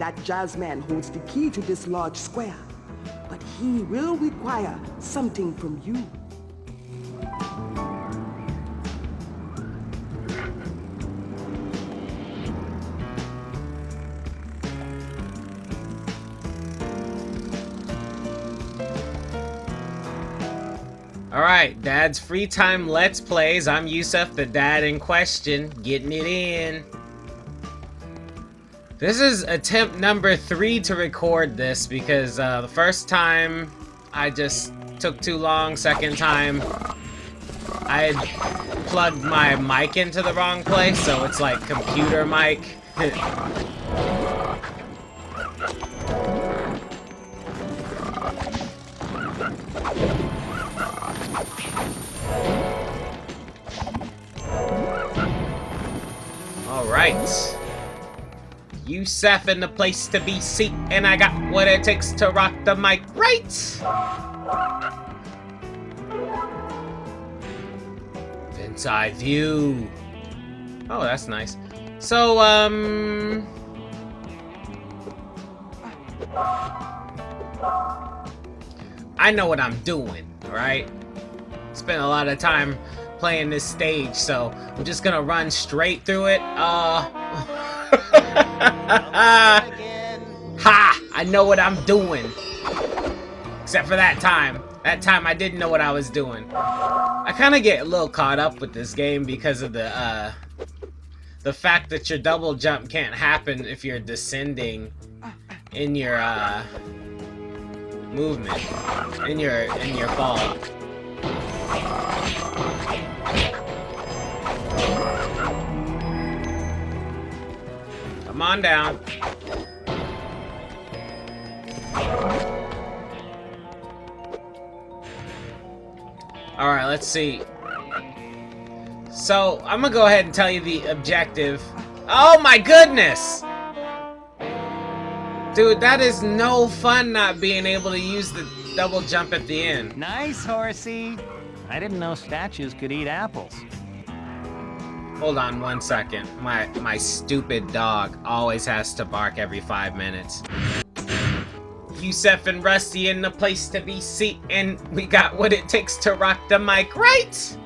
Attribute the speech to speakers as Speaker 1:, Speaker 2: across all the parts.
Speaker 1: that jazz man holds the key to this large square, but he will require something from you.
Speaker 2: Alright, Dad's Free Time Let's Plays. I'm Yusuf, the dad in question, getting it in. This is attempt number 3 to record this because the first time I just took too long. Second time I had plugged my mic into the wrong place, so it's like computer mic. Alright. Yusuf in the place to be seat, and I got what it takes to rock the mic, right? Vince Eye View. Oh, that's nice. So, I know what I'm doing, alright? Spent a lot of time playing this stage, so I'm just gonna run straight through it. Ha! I know what I'm doing. Except for that time. That time I didn't know what I was doing. I kind of get a little caught up with this game because of the fact that your double jump can't happen if you're descending in your movement, in your fall. Come on down. Alright, let's see. So, I'm gonna go ahead and tell you the objective. Oh my goodness! Dude, that is no fun not being able to use the double jump at the end.
Speaker 3: Nice, horsey. I didn't know statues could eat apples.
Speaker 2: Hold on 1 second. My stupid dog always has to bark every 5 minutes. Yusuf and Rusty in the place to be seat, and we got what it takes to rock the mic, right?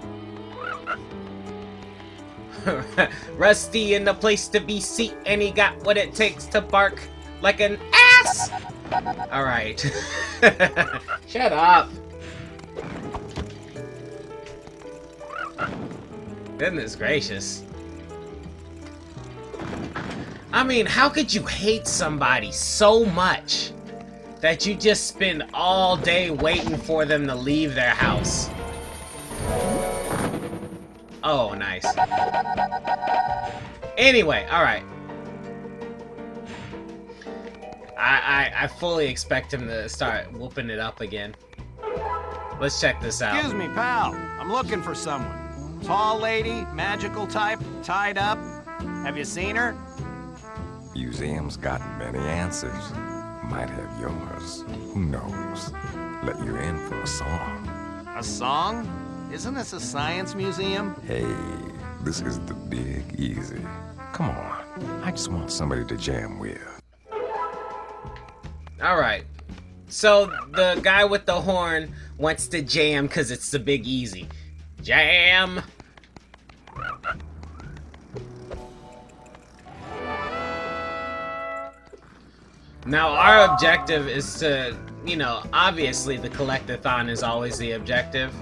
Speaker 2: Rusty in the place to be seat, and he got what it takes to bark like an ass! Alright. Shut up. Goodness gracious. I mean, how could you hate somebody so much that you just spend all day waiting for them to leave their house? Oh, nice. Anyway, alright. I fully expect him to start whooping it up again. Let's check this out.
Speaker 4: Excuse me, pal. I'm looking for someone. Tall lady, magical type, tied up. Have you seen her?
Speaker 5: Museum's got many answers. Might have yours. Who knows? Let you in for a song.
Speaker 4: A song? Isn't this a science museum?
Speaker 5: Hey, this is the Big Easy. Come on. I just want somebody to jam with.
Speaker 2: Alright. So, the guy with the horn wants to jam because it's the Big Easy. Jam! Now, our objective is to, you know, obviously the collectathon is always the objective.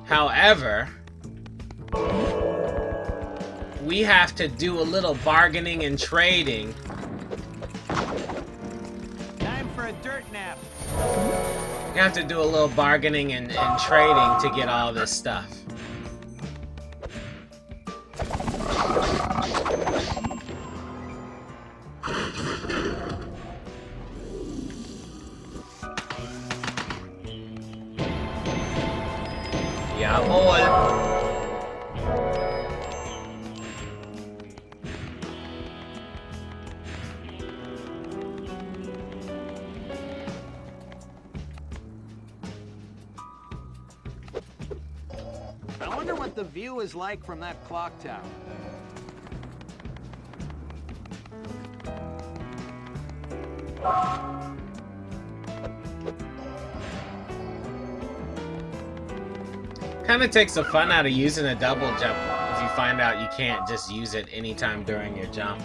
Speaker 2: However, we have to do a little bargaining and trading.
Speaker 3: Time for a dirt nap.
Speaker 2: You have to do a little bargaining and trading to get all this stuff. Yeah, boy.
Speaker 4: I wonder what the view is like from that clock tower.
Speaker 2: Kind of takes the fun out of using a double jump if you find out you can't just use it anytime during your jump.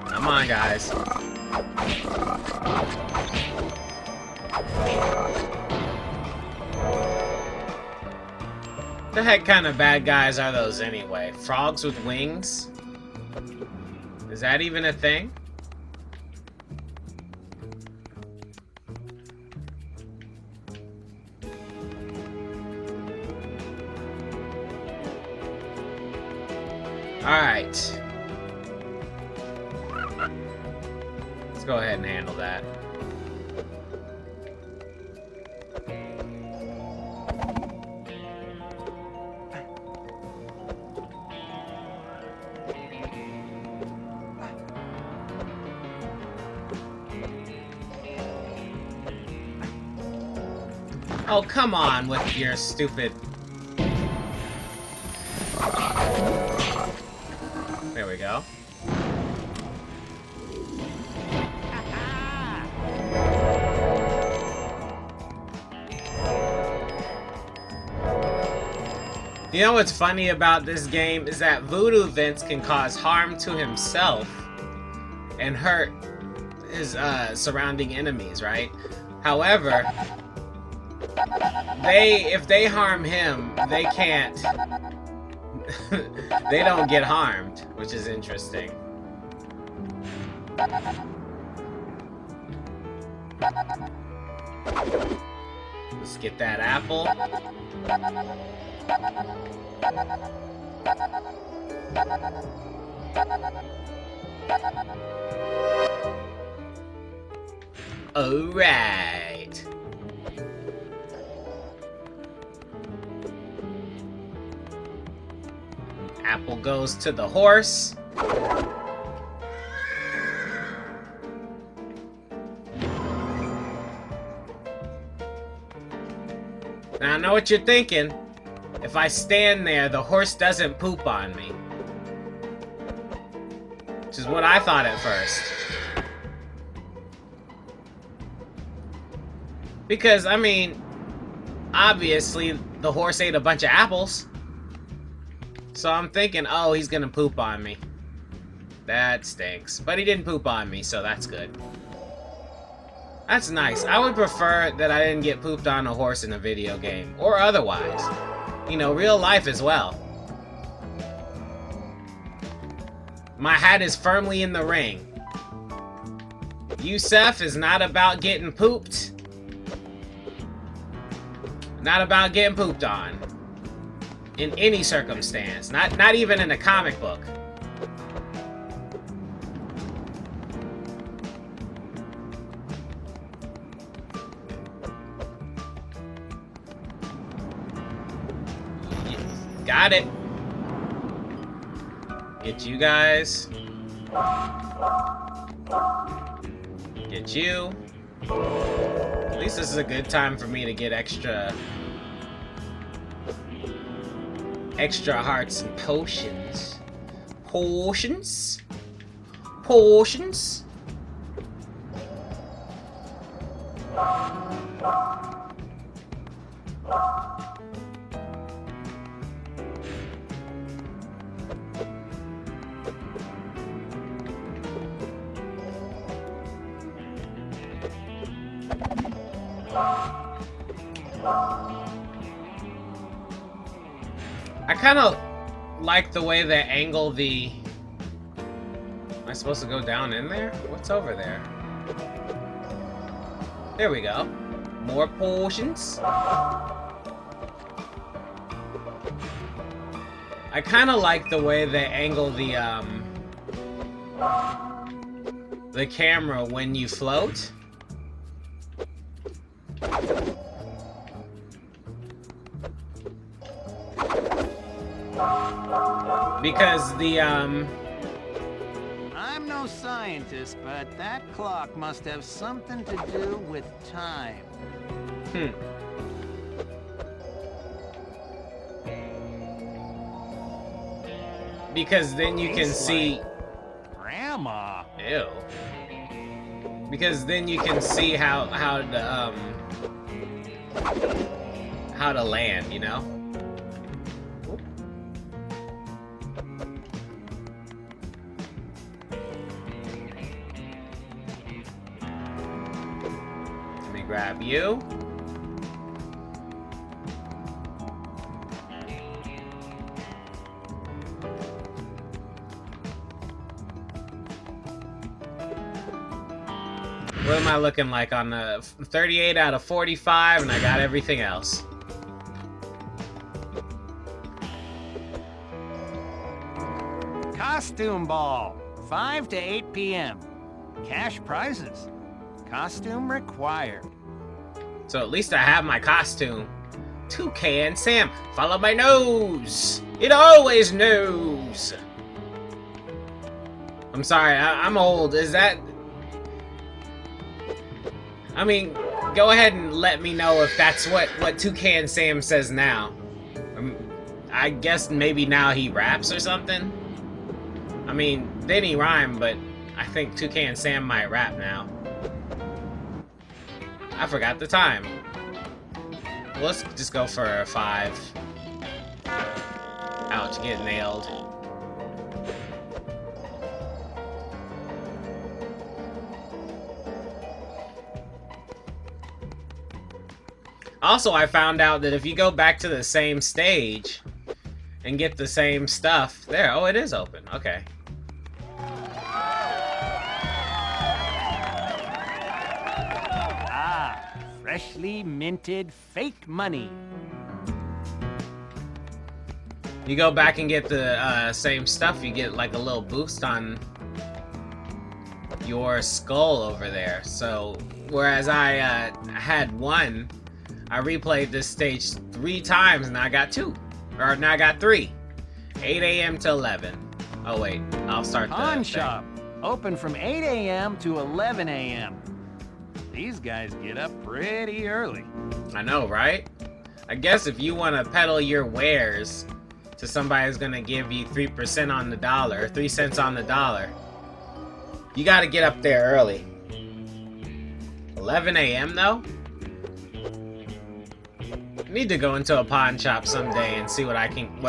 Speaker 2: Come on, guys. The heck kind of bad guys are those anyway? Frogs with wings? Is that even a thing? Alright. Let's go ahead and handle that. Oh, come on with your stupid... There we go. You know what's funny about this game is that Voodoo Vince can cause harm to himself and hurt his surrounding enemies, right? However, if they harm him, they can't. They don't get harmed, which is interesting. Let's get that apple. All right. Apple goes to the horse. Now I know what you're thinking. If I stand there, the horse doesn't poop on me. Which is what I thought at first. Because, I mean, obviously the horse ate a bunch of apples. So I'm thinking, oh, he's gonna poop on me. That stinks. But he didn't poop on me, so that's good. That's nice. I would prefer that I didn't get pooped on a horse in a video game. Or otherwise. You know, real life as well. My hat is firmly in the ring. Yusef is not about getting pooped. Not about getting pooped on. In any circumstance. Not even in a comic book. Got it. Get you guys. Get you. At least this is a good time for me to get extra hearts and potions. Potions? Potions? I kind of like the way they angle the... Am I supposed to go down in there? What's over there? There we go. More potions. I kind of like the way they angle the camera when you float. Because the,
Speaker 4: I'm no scientist, but that clock must have something to do with time.
Speaker 2: Because then you can see...
Speaker 3: Grandma.
Speaker 2: Ew. Because then you can see how to land, you know? Let me grab you. What am I looking like on the 38 out of 45, and I got everything else.
Speaker 3: Costume ball, 5 to 8 p.m. Cash prizes. Costume required.
Speaker 2: So at least I have my costume. Toucan Sam, follow my nose. It always knows. I'm sorry, I'm old. Is that... I mean, go ahead and let me know if that's what Toucan Sam says now. I guess maybe now he raps or something? I mean, then he rhymed, but I think Toucan Sam might rap now. I forgot the time. Well, let's just go for a 5. Ouch, get nailed. Also, I found out that if you go back to the same stage and get the same stuff... There, oh, it is open. Okay.
Speaker 3: Ah, freshly minted fake money.
Speaker 2: You go back and get the same stuff, you get like a little boost on your skull over there. So, whereas I had 1... I replayed this stage 3 times and I got 2. Or now I got 3. 8 a.m. to 11. Oh wait, I'll start the
Speaker 3: Pawn
Speaker 2: thing.
Speaker 3: shop, open from 8 a.m. to 11 a.m. These guys get up pretty early.
Speaker 2: I know, right? I guess if you want to peddle your wares to somebody who's gonna give you 3% on the dollar, 3 cents on the dollar, you gotta get up there early. 11 a.m. though? I need to go into a pawn shop someday and see what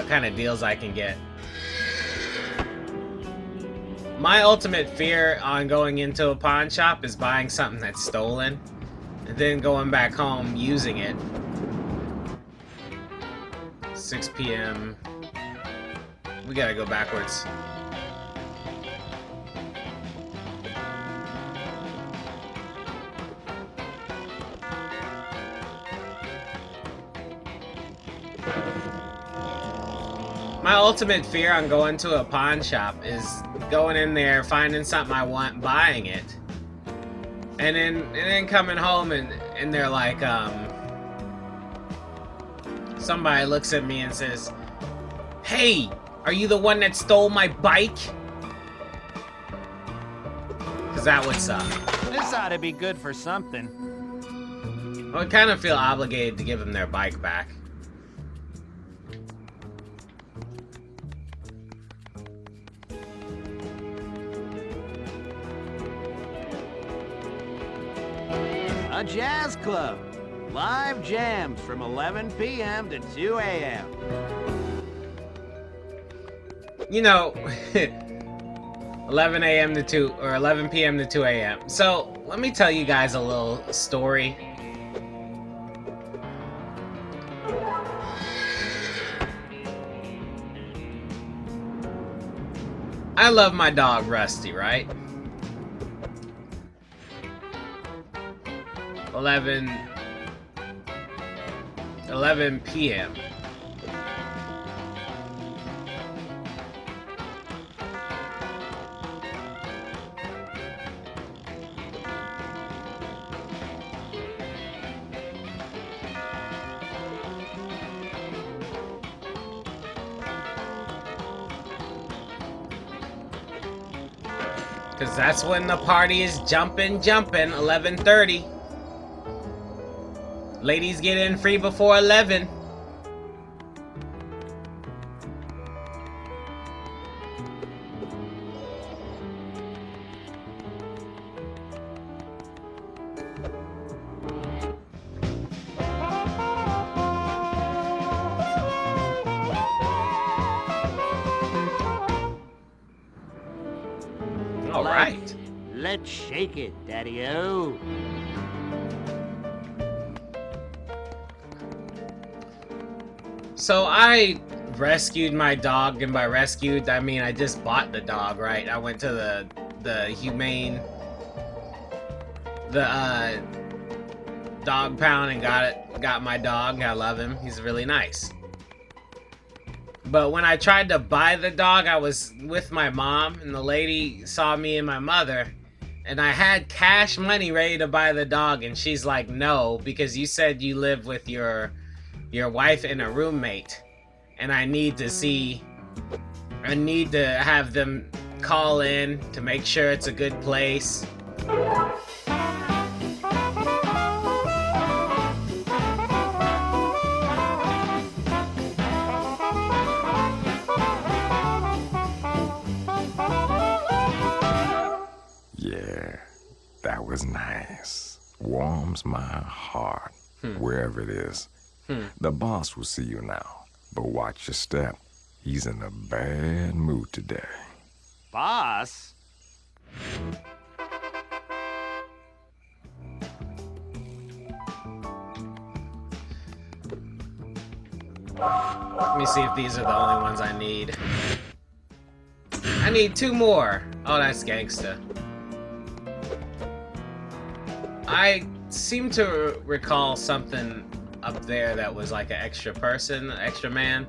Speaker 2: kind of deals I can get. My ultimate fear on going into a pawn shop is buying something that's stolen and then going back home using it. 6 p.m. We gotta go backwards. My ultimate fear on going to a pawn shop is going in there, finding something I want, buying it, and then coming home and they're like, somebody looks at me and says, "Hey, are you the one that stole my bike?" Because that would suck.
Speaker 3: This ought to be good for something.
Speaker 2: I would kind of feel obligated to give them their bike back.
Speaker 3: A jazz club. Live jams from 11 p.m. to 2 a.m.
Speaker 2: You know, 11 a.m. to 2, or 11 p.m. to 2 a.m. So, let me tell you guys a little story. I love my dog, Rusty, right? 11 p.m. Because that's when the party is jumping, 11:30. Ladies get in free before 11. All right.
Speaker 3: Let's shake it, Daddy-O.
Speaker 2: So I rescued my dog, and by rescued, I mean I just bought the dog, right? I went to the humane, dog pound and got my dog. I love him. He's really nice. But when I tried to buy the dog, I was with my mom, and the lady saw me and my mother, and I had cash money ready to buy the dog, and she's like, no, because you said you live with your wife and a roommate, and I need to have them call in to make sure it's a good place.
Speaker 5: Yeah, that was nice. Warms my heart, wherever it is. The boss will see you now, but watch your step. He's in a bad mood today.
Speaker 3: Boss?
Speaker 2: Let me see if these are the only ones I need. I need 2 more. Oh, that's gangsta. I seem to recall something up there that was like an extra person, an extra man.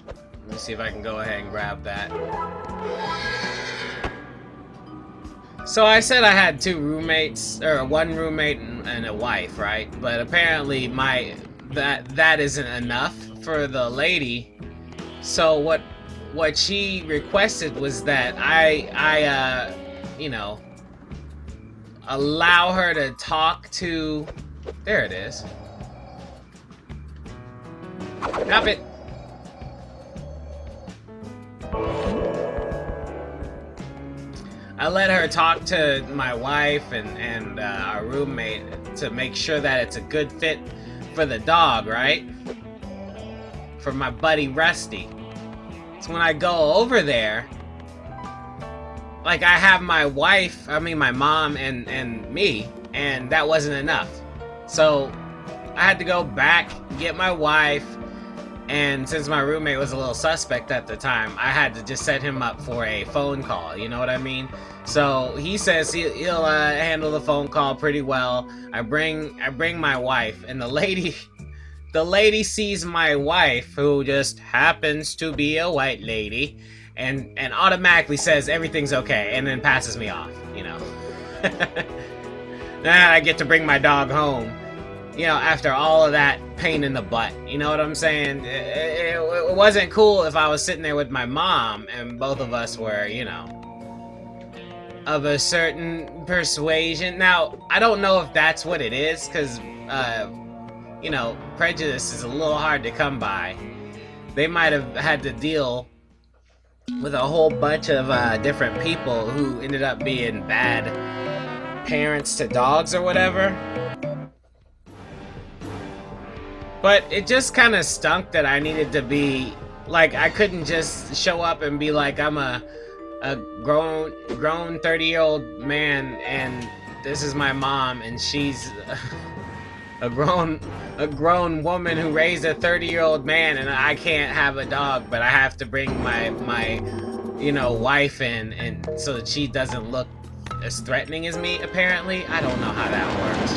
Speaker 2: Let me see if I can go ahead and grab that. So I said I had 2 roommates, or 1 roommate and a wife, right? But apparently that isn't enough for the lady. So what she requested was that I you know, allow her to talk to... There it is. Drop it. I let her talk to my wife and our roommate to make sure that it's a good fit for the dog, right? For my buddy Rusty. So when I go over there, like I have my wife, I mean my mom and me, and that wasn't enough. So I had to go back, get my wife, and since my roommate was a little suspect at the time, I had to just set him up for a phone call, you know what I mean? So he says he'll handle the phone call pretty well. I bring my wife, and the lady sees my wife, who just happens to be a white lady, and automatically says everything's okay, and then passes me off, you know. And I get to bring my dog home, you know, after all of that pain in the butt. You know what I'm saying? It wasn't cool if I was sitting there with my mom and both of us were, you know, of a certain persuasion. Now, I don't know if that's what it is, because, you know, prejudice is a little hard to come by. They might have had to deal with a whole bunch of different people who ended up being bad parents to dogs or whatever. But it just kind of stunk that I needed to be, like, I couldn't just show up and be like, I'm a grown 30-year-old man and this is my mom and she's a grown woman who raised a 30-year-old man, and I can't have a dog, but I have to bring my you know, wife in, and so that she doesn't look as threatening as me, apparently. I don't know how that works.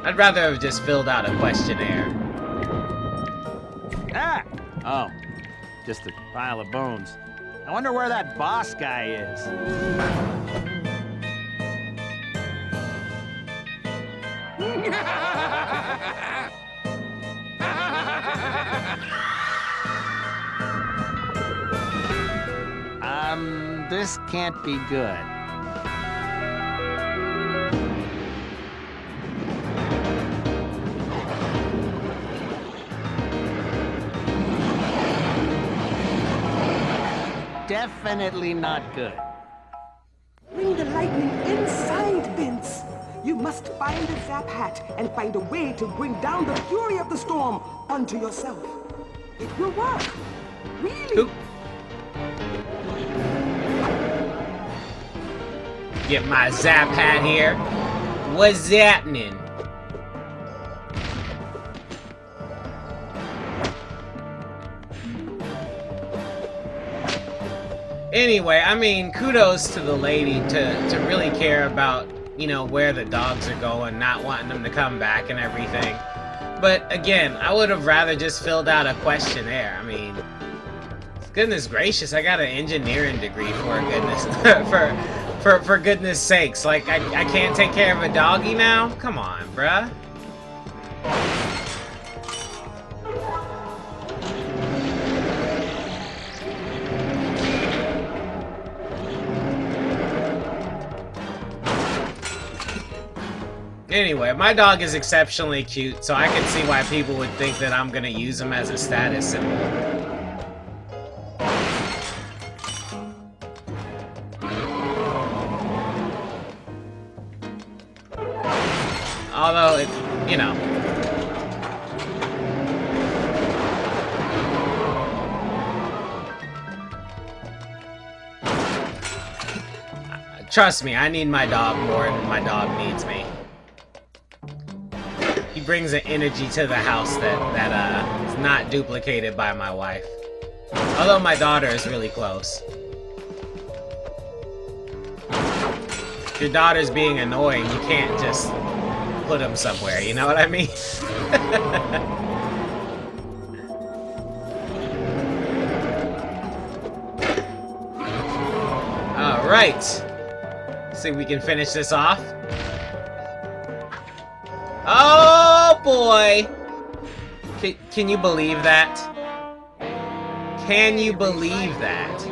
Speaker 2: I'd rather have just filled out a questionnaire.
Speaker 3: Ah! Oh, just a pile of bones. I wonder where that boss guy is. This can't be good. Definitely not good.
Speaker 1: Bring the lightning inside, Vince. You must find the Zap Hat and find a way to bring down the fury of the storm onto yourself. It will work. Really.
Speaker 2: Get my zap hat here. What's happening? Anyway, I mean, kudos to the lady to really care about, you know, where the dogs are going, not wanting them to come back and everything. But again, I would have rather just filled out a questionnaire. I mean, goodness gracious, I got an engineering degree for goodness for goodness sakes. Like I can't take care of a doggy now? Come on, bruh. Anyway, my dog is exceptionally cute, so I can see why people would think that I'm gonna use him as a status symbol. Although, it, you know. Trust me, I need my dog more than my dog needs me. He brings an energy to the house that is not duplicated by my wife. Although my daughter is really close. If your daughter's being annoying, you can't just put them somewhere, you know what I mean? Alright. See if we can finish this off. Oh boy! Can you believe that? Can you believe that?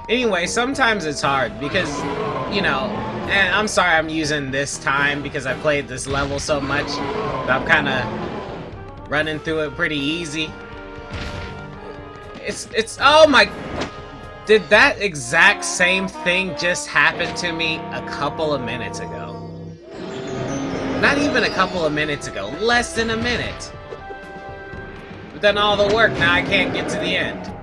Speaker 2: Anyway, sometimes it's hard because, you know, and I'm sorry I'm using this time because I played this level so much that I'm kind of running through it pretty easy. It's oh my, did that exact same thing just happen to me a couple of minutes ago? Not even a couple of minutes ago, less than a minute. We've done all the work, now I can't get to the end.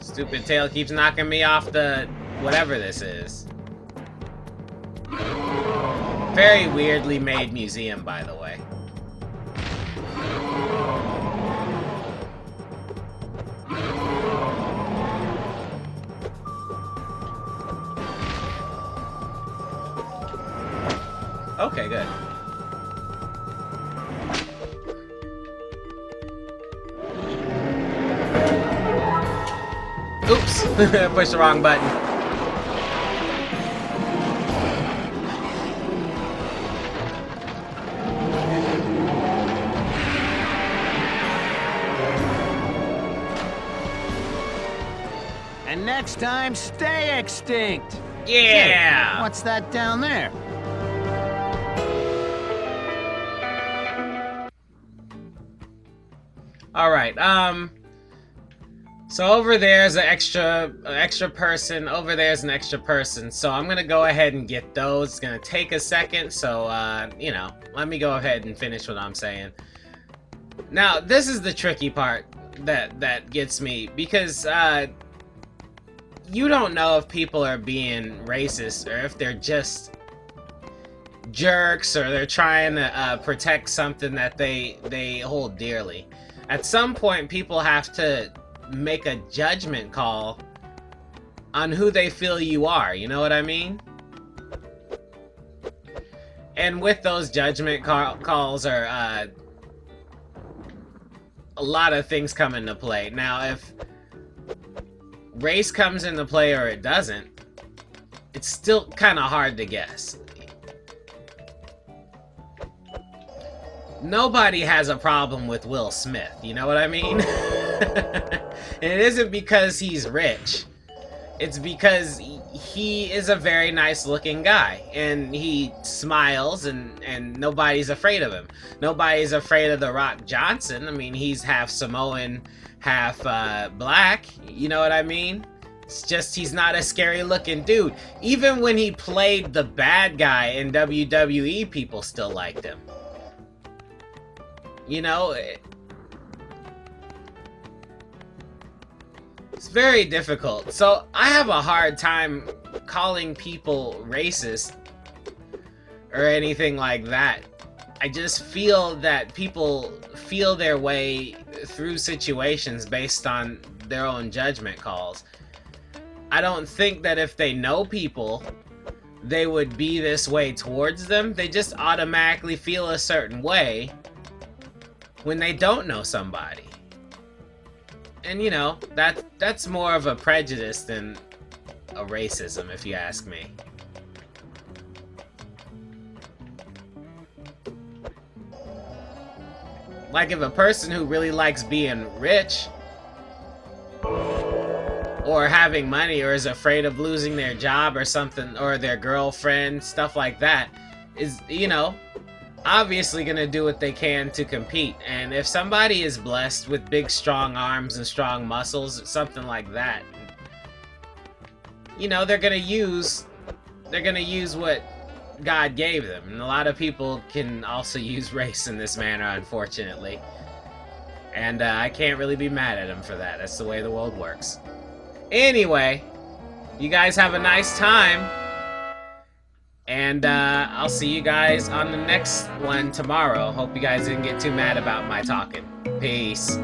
Speaker 2: Stupid tail keeps knocking me off the whatever this is. Very weirdly made museum, by the way. Okay, good. Oops, pushed the wrong button.
Speaker 3: And next time, stay extinct.
Speaker 2: Yeah.
Speaker 3: Hey, what's that down there?
Speaker 2: All right. So over there's an extra person. Over there's an extra person. So I'm gonna go ahead and get those. It's gonna take a second. So you know, let me go ahead and finish what I'm saying. Now this is the tricky part that gets me because you don't know if people are being racist or if they're just jerks or they're trying to protect something that they hold dearly. At some point, people have to make a judgment call on who they feel you are, you know what I mean? And with those judgment calls are a lot of things come into play. Now, if race comes into play or it doesn't, it's still kind of hard to guess. Nobody has a problem with Will Smith, you know what I mean? And it isn't because he's rich. It's because he is a very nice looking guy, and he smiles, and nobody's afraid of him. Nobody's afraid of The Rock Johnson. I mean, he's half Samoan, half black, you know what I mean? It's just he's not a scary looking dude. Even when he played the bad guy in WWE, people still liked him. You know, it's very difficult. So I have a hard time calling people racist or anything like that. I just feel that people feel their way through situations based on their own judgment calls. I don't think that if they know people, they would be this way towards them. They just automatically feel a certain way when they don't know somebody. And you know, that's more of a prejudice than a racism, if you ask me. Like if a person who really likes being rich or having money or is afraid of losing their job or something, or their girlfriend, stuff like that, is, you know, obviously gonna do what they can to compete. And if somebody is blessed with big strong arms and strong muscles, something like that, you know, they're gonna use what God gave them. And a lot of people can also use race in this manner, unfortunately, and I can't really be mad at them for that. That's the way the world works. Anyway, you guys have a nice time. And I'll see you guys on the next one tomorrow. Hope you guys didn't get too mad about my talking. Peace.